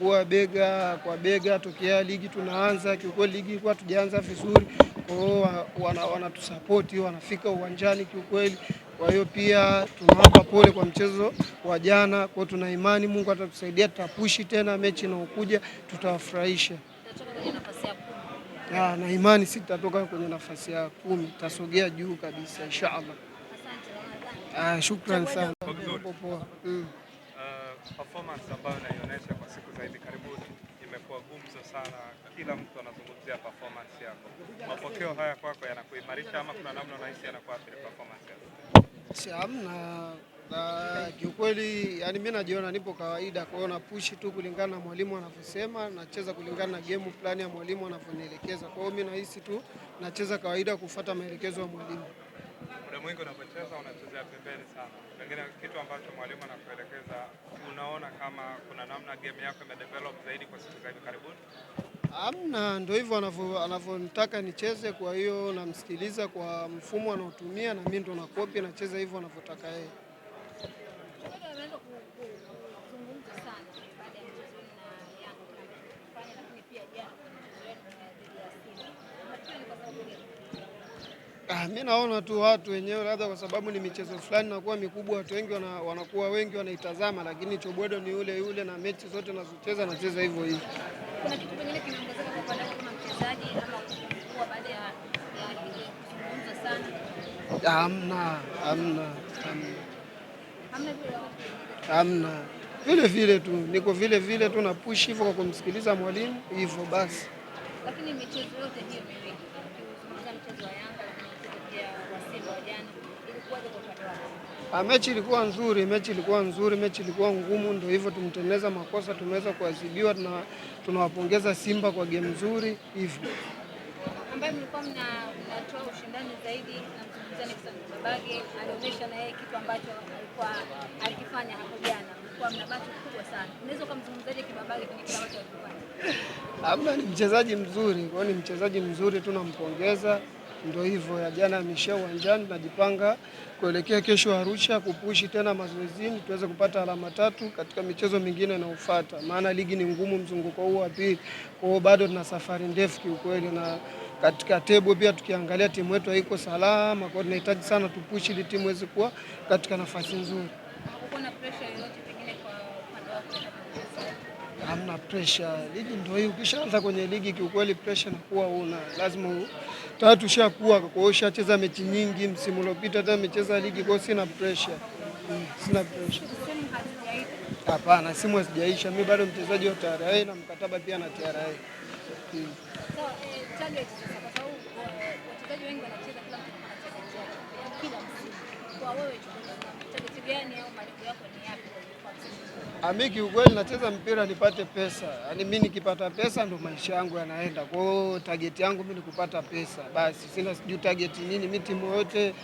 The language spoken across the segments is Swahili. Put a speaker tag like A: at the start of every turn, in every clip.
A: kuwa bega kwa bega tokea ligi tunaanza. Kiukweli ligi ilikuwa tujaanza vizuri, kwa hiyo wanatusupport, wanafika uwanjani kiukweli. Kwa hiyo pia tunawapa pole kwa mchezo wa jana, kwa tuna imani Mungu atatusaidia, tutapushi tena mechi inayokuja tutawafurahisha. Na imani sisi tutatoka kwenye nafasi ya 10, tutasogea juu kabisa inshallah. Shukrani sana.
B: Performance ambayo unaionyesha kwa siku za hivi karibuni imekuwa gumzo sana, kila mtu anazungumzia performance yako. Mapokeo haya kwako yanakuimarisha ama kuna namna unahisi yanakuathiri performance yako?
A: Hamna, kiukweli yani mimi najiona nipo kawaida, kwa hiyo na push tu kulingana na mwalimu anavyosema, nacheza kulingana na game plan ya mwalimu anavyonielekeza. Kwa hiyo mimi nahisi tu nacheza kawaida kufuata maelekezo ya mwalimu.
B: Muda mwingi unapocheza unachezea pembeni sana. Pengine kitu ambacho mwalimu anakuelekeza, unaona kama kuna namna game yako imedevelop zaidi kwa siku za hivi karibuni?
A: Hamna, ndio hivyo anavyotaka nicheze, kwa hiyo namsikiliza kwa mfumo anaotumia na mimi ndo na copy nacheza hivyo anavyotaka yeye. Mimi naona tu watu wenyewe labda kwa sababu ni michezo fulani nakuwa mikubwa, watu wengi wanakuwa wengi wanaitazama, lakini Chobwedo ni yule yule na mechi zote nazocheza nacheza hivyo hivyo.
C: Kuna kitu kingine kinaongezeka kwa upande kama mchezaji ama kukua baada ya kuzungumza sana?
A: Hamna. Vile vile tu niko vile tu na push hivyo kwa kumsikiliza mwalimu hivyo basi.
C: Lakini michezo yote hiyo miwili, ukizungumza mchezo wa Yanga na mchezo pia wa Simba wa jana, ilikuwaje kwa upande wako?
A: Mechi ilikuwa nzuri, mechi ilikuwa ngumu, ndio hivyo tumtengeneza makosa, tumeweza kuadhibiwa, tunawapongeza Simba kwa game nzuri hivyo.
C: Ambaye mlikuwa mnatoa ushindani zaidi na mzungumzani kwa Kibabage, alionyesha na yeye kitu ambacho alikuwa alikifanya hapo jana. Mlikuwa mna bahati kubwa sana. Unaweza kumzungumzaje Kibabage kwenye kile ambacho alikifanya?
A: Hamna, ni mchezaji mzuri, kwa hiyo ni mchezaji mzuri, tunampongeza. Ndio hivyo, ya jana ameshia uwanjani, tunajipanga kuelekea kesho Arusha kupushi tena mazoezini tuweze kupata alama 3 katika michezo mingine inayofuata, maana ligi ni ngumu mzunguko huu wa pili. Kwa hiyo bado tuna safari ndefu kiukweli, na katika tebo pia tukiangalia timu yetu haiko salama, kwa hiyo tunahitaji sana tupushi ili timu iweze kuwa katika nafasi nzuri.
C: Hakuna pressure yoyote pengine kwa upande wako?
A: Hamna pressure. Ligi ndio hiyo, ukishaanza kwenye ligi kiukweli pressure inakuwa lazima tatu shakuwa, kwa hiyo ushacheza mechi nyingi msimu uliopita, hata nimecheza ligi, kwa hiyo sina pressure. Sina pressure. Hapana, simu hazijaisha. Mimi bado mchezaji wa TRA na mkataba pia na TRA.
C: Target sasa, kwa sababu wachezaji wengi wanacheza kila mtu anacheza kila msimu. Kwa wewe target gani au malengo yako ni yapi?
A: Mimi kiukweli nacheza mpira nipate pesa. Yaani mimi nikipata pesa ndo maisha yangu yanaenda. Kwa hiyo target yangu mimi ni kupata pesa. Basi sina sijui target nini. Mimi timu yote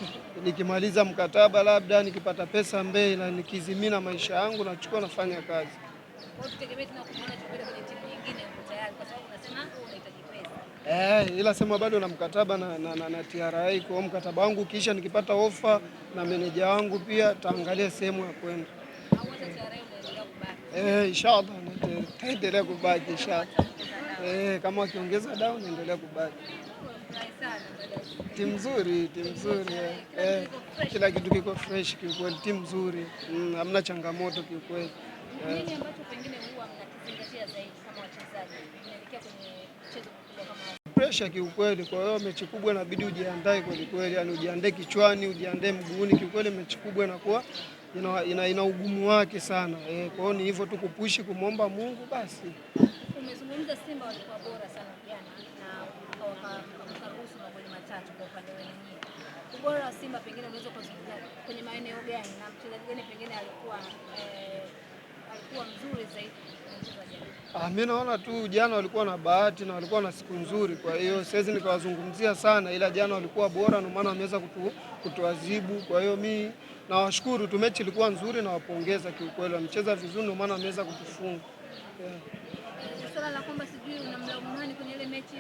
A: nikimaliza mkataba labda nikipata pesa mbele na nikizimina maisha yangu nachukua nafanya kazi.
C: Kwa hiyo tutegemea tena kuona Chobwedo kwenye timu nyingine uko tayari kwa sababu unasema unahitaji pesa.
A: Ila sema bado na mkataba na TRA, kwa mkataba wangu kisha nikipata ofa na meneja wangu pia taangalia sehemu ya kwenda. Inshallah naendelea kubaki inshallah. Kama wakiongeza down naendelea kubaki. Timu nzuri. Kila kitu kiko fresh kiukweli, timu nzuri. Hamna changamoto kiukweli.
C: Nini ambacho pengine huwa mnakizingatia zaidi kama wachezaji kuelekea kwenye mchezo mkubwa kama
A: pressure kiukweli? Kwa hiyo mechi kubwa inabidi ujiandae kweli, yani ujiandae kichwani, ujiandae mguuni. Kiukweli mechi kubwa inakuwa ina ugumu wake sana. Kwa hiyo ni hivyo tu kupushi, kumwomba Mungu basi.
C: Umezungumza Simba walikuwa bora sana jana na wakaruhusu magoli 3 kwa upande wenu. Ubora wa Simba pengine unaweza kuzungumza kwenye maeneo gani na mchezaji gani pengine alikuwa mzuri zaidi?
A: Mimi naona tu jana walikuwa na bahati na walikuwa na siku nzuri, kwa hiyo siwezi nikawazungumzia sana, ila jana walikuwa bora ndio maana wameweza kutuadhibu. Kwa hiyo mimi nawashukuru tu, mechi ilikuwa nzuri na wapongeza kiukweli, wamecheza vizuri ndio maana wameweza kutufunga.
C: swala la kwamba sijui unamlaumu nani kwenye ile mechi?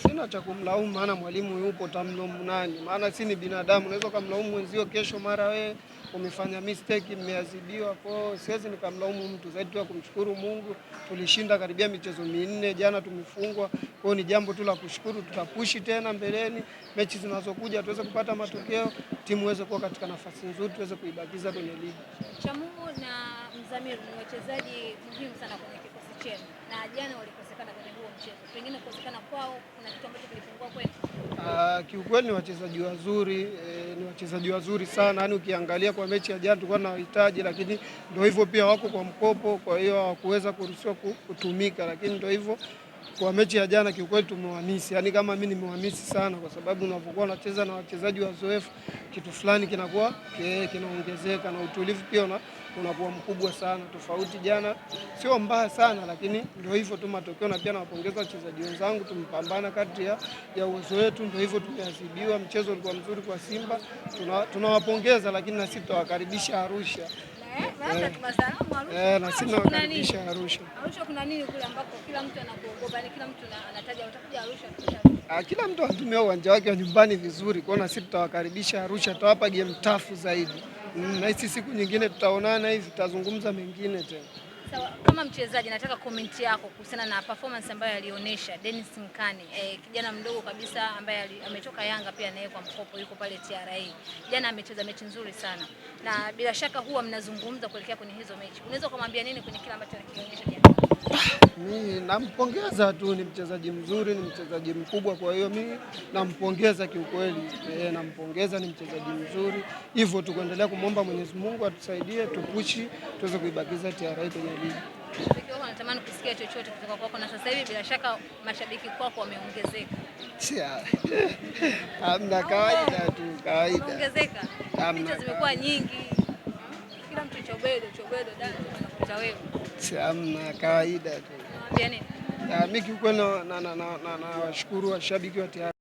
A: Sina cha kumlaumu, maana mwalimu yupo, tamlaumu nani? Maana si ni binadamu, unaweza kumlaumu wenzio kesho, mara wewe umefanya mistake, mmeadhibiwa. Kwa hiyo siwezi nikamlaumu mtu, zaidi tu kumshukuru Mungu. Tulishinda karibia michezo 4, jana tumefungwa. Kwa hiyo ni jambo tu la kushukuru, tutapushi tena mbeleni, mechi zinazokuja tuweze kupata matokeo, timu iweze kuwa katika nafasi nzuri, tuweze kuibakiza kwenye ligi.
C: Chamumu na Mzamiru ni wachezaji muhimu sana kwenye kikosi chenu, na jana walikosekana kwenye huo mchezo. Pengine kukosekana kwao kuna kitu ambacho kilipungua kwenu?
A: Kiukweli ni wachezaji wazuri, ni wachezaji wazuri sana. Yaani ukiangalia kwa mechi ya jana tulikuwa tunawahitaji, lakini ndio hivyo pia wako kwa mkopo, kwa hiyo hawakuweza kuruhusiwa kutumika, lakini ndio hivyo kwa mechi ya jana kiukweli tumewamisi. Yaani kama mimi nimewamisi sana, kwa sababu unapokuwa unacheza na wachezaji wazoefu kitu fulani kinakuwa kinaongezeka na utulivu pia unakuwa mkubwa sana. Tofauti jana sio mbaya sana, lakini ndio hivyo tu matokeo, na pia nawapongeza wachezaji wenzangu, tumepambana kadri ya uwezo wetu, ndio hivyo tumeadhibiwa. Mchezo ulikuwa mzuri kwa Simba, tunawapongeza, lakini na sisi tutawakaribisha Arusha. Na sisi tunawakaribisha Arusha.
C: Arusha kuna nini kule ambako kila mtu anakuogopa, yani kila mtu anataja utakuja Arusha?
A: Kila mtu anatumia uwanja wake wa nyumbani vizuri, kwa hiyo na sisi tutawakaribisha Arusha, tutawapa game tafu zaidi. Na hizi siku nyingine tutaonana hivi, tutazungumza mengine tena.
C: Sawa, kama mchezaji nataka comment yako kuhusiana na performance ambayo alionyesha Dennis Nkane, kijana mdogo kabisa ambaye ametoka Yanga pia naye kwa mkopo, yuko pale TRA. Jana amecheza mechi nzuri sana, na bila shaka huwa mnazungumza kuelekea kwenye hizo mechi. Unaweza kumwambia nini kwenye kila ambacho anakionyesha jana?
A: Mimi nampongeza tu, ni mchezaji mzuri, ni mchezaji mkubwa, kwa hiyo mimi nampongeza kiukweli. Nampongeza, ni mchezaji mzuri. Hivyo tukuendelea kumwomba Mwenyezi Mungu atusaidie, tupushi tuweze kuibakiza TRA kwenye ligi.
C: Mashabiki wako wanatamani kusikia chochote kutoka kwako, na sasa hivi bila shaka mashabiki kwako wameongezeka.
A: Hamna, kawaida tu, kawaida.
C: Wameongezeka. Picha zimekuwa nyingi. Kila mtu chobedo dada anakuta wewe.
A: Hamna, kawaida tu.
C: Unamwambia nini?
A: Mimi kiukweli na washukuru washabiki wa TRA.